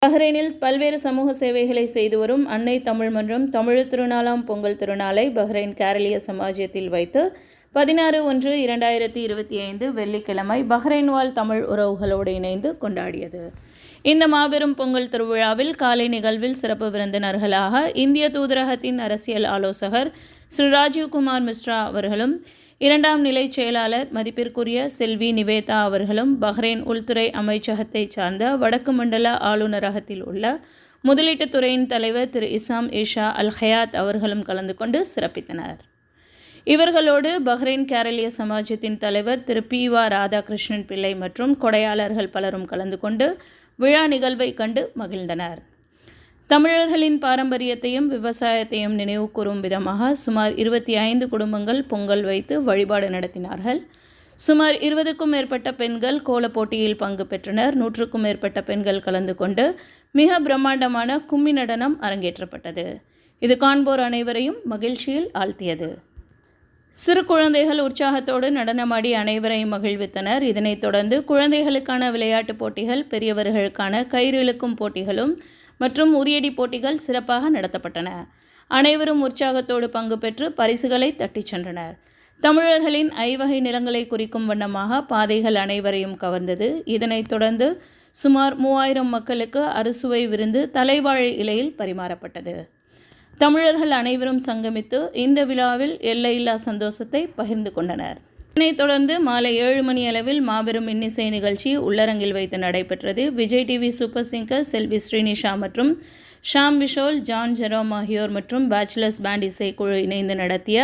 பஹ்ரைனில் பல்வேறு சமூக சேவைகளை செய்து வரும் அன்னை தமிழ் மன்றம் தமிழர் திருநாளாம் பொங்கல் திருநாளை பஹ்ரைன் கேரளிய சமாஜத்தில் வைத்து 16/1/2025 வெள்ளிக்கிழமை பஹ்ரைன் வாழ் தமிழ் உறவுகளோடு இணைந்து கொண்டாடியது. இந்த மாபெரும் பொங்கல் திருவிழாவில் காலை நிகழ்வில் சிறப்பு விருந்தினர்களாக இந்திய தூதரகத்தின் அரசியல் ஆலோசகர் ஸ்ரீ ராஜீவ்குமார் மிஸ்ரா அவர்களும், இரண்டாம் நிலை செயலாளர் மதிப்பிற்குரிய செல்வி நிவேதா அவர்களும், பஹ்ரைன் உள்துறை அமைச்சகத்தை சார்ந்த வடக்கு மண்டல ஆளுநரகத்தில் உள்ள முதலீட்டுத் துறையின் தலைவர் திரு இசாம் ஏஷா அல் ஹயாத் அவர்களும் கலந்து கொண்டு சிறப்பித்தனர். இவர்களோடு பஹ்ரைன் கேரளிய சமாஜத்தின் தலைவர் திரு பி.வா. ராதாகிருஷ்ணன் பிள்ளை மற்றும் கொடையாளர்கள் பலரும் கலந்து கொண்டு விழா நிகழ்வை கண்டு மகிழ்ந்தனர். தமிழர்களின் பாரம்பரியத்தையும் விவசாயத்தையும் நினைவு கூறும் விதமாக சுமார் 25 குடும்பங்கள் பொங்கல் வைத்து வழிபாடு நடத்தினார்கள். சுமார் 20க்கும் மேற்பட்ட பெண்கள் கோலப் போட்டியில் பங்கு பெற்றனர். 100க்கும் மேற்பட்ட பெண்கள் கலந்து கொண்டு மிக பிரம்மாண்டமான கும்மி நடனம் அரங்கேற்றப்பட்டது. இது காண்போர் அனைவரையும் மகிழ்ச்சியில் ஆழ்த்தியது. சிறு குழந்தைகள் உற்சாகத்தோடு நடனமாடி அனைவரையும் மகிழ்வித்தனர். இதனைத் தொடர்ந்து குழந்தைகளுக்கான விளையாட்டுப் போட்டிகள், பெரியவர்களுக்கான கயிறு இழுக்கும் போட்டிகளும் மற்றும் உரியடி போட்டிகள் சிறப்பாக நடத்தப்பட்டன. அனைவரும் உற்சாகத்தோடு பங்கு பெற்று பரிசுகளை தட்டிச் சென்றனர். தமிழர்களின் ஐவகை நிலங்களை குறிக்கும் வண்ணமாக பாதைகள் அனைவரையும் கவர்ந்தது. இதனைத் தொடர்ந்து சுமார் 3000 மக்களுக்கு அறுசுவை விருந்து தலைவாழை இலையில் பரிமாறப்பட்டது. தமிழர்கள் அனைவரும் சங்கமித்து இந்த விழாவில் எல்லையில்லா சந்தோஷத்தை பகிர்ந்து கொண்டனர். இதனைத் தொடர்ந்து மாலை 7 மணி அளவில் மாபெரும் இன்னிசை நிகழ்ச்சி உள்ளரங்கில் வைத்து நடைபெற்றது. விஜய் டிவி சூப்பர் சிங்கர் செல்வி ஸ்ரீனிஷா மற்றும் ஷாம் விஷோல், ஜான் ஜெரோம் ஆகியோர் மற்றும் பேச்சுலர்ஸ் பேண்ட் இசைக்குழு இணைந்து நடத்திய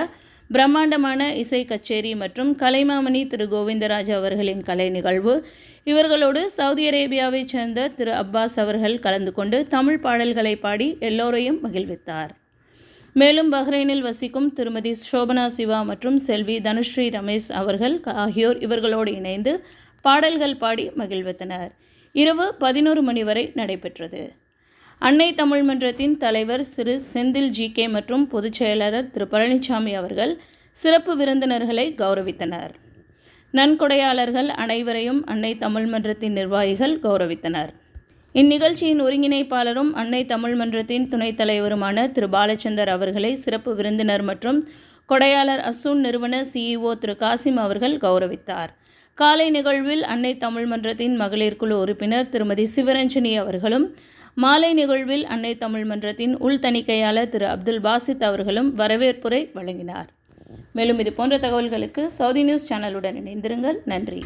பிரம்மாண்டமான இசை கச்சேரி மற்றும் கலைமாமணி திரு கோவிந்தராஜ் அவர்களின் கலை நிகழ்வு. இவர்களோடு சவுதி அரேபியாவைச் சேர்ந்த திரு அப்பாஸ் அவர்கள் கலந்து கொண்டு தமிழ் பாடல்களை பாடி எல்லோரையும் மகிழ்வித்தார். மேலும் பஹ்ரைனில் வசிக்கும் திருமதி சோபனா சிவா மற்றும் செல்வி தனுஸ்ரீ ரமேஷ் அவர்கள் ஆகியோர் இவர்களோடு இணைந்து பாடல்கள் பாடி மகிழ்வித்தனர். இரவு 11 மணி வரை நடைபெற்றது. அன்னை தமிழ் மன்றத்தின் தலைவர் திரு செந்தில் ஜி.கே. மற்றும் பொதுச் செயலாளர் திரு பழனிசாமி அவர்கள் சிறப்பு விருந்தினர்களை கௌரவித்தனர். நன்கொடையாளர்கள் அனைவரையும் அன்னை தமிழ் மன்றத்தின் நிர்வாகிகள் கௌரவித்தனர். இந்நிகழ்ச்சியின் ஒருங்கிணைப்பாளரும் அன்னை தமிழ் மன்றத்தின் துணைத் தலைவருமான திரு பாலச்சந்தர் அவர்களை சிறப்பு விருந்தினர் மற்றும் கொடையாளர் அசூன் நிறுவன CEO திரு காசிம் அவர்கள் கௌரவித்தார். காலை நிகழ்வில் அன்னை தமிழ் மன்றத்தின் மகளிர் குழு உறுப்பினர் திருமதி சிவரஞ்சனி அவர்களும், மாலை நிகழ்வில் அன்னை தமிழ் மன்றத்தின் உள் தணிக்கையாளர் திரு அப்துல் பாசித் அவர்களும் வரவேற்புரை வழங்கினார். மேலும் இது போன்ற தகவல்களுக்கு சவுதி நியூஸ் சேனலுடன் இணைந்திருங்கள். நன்றி.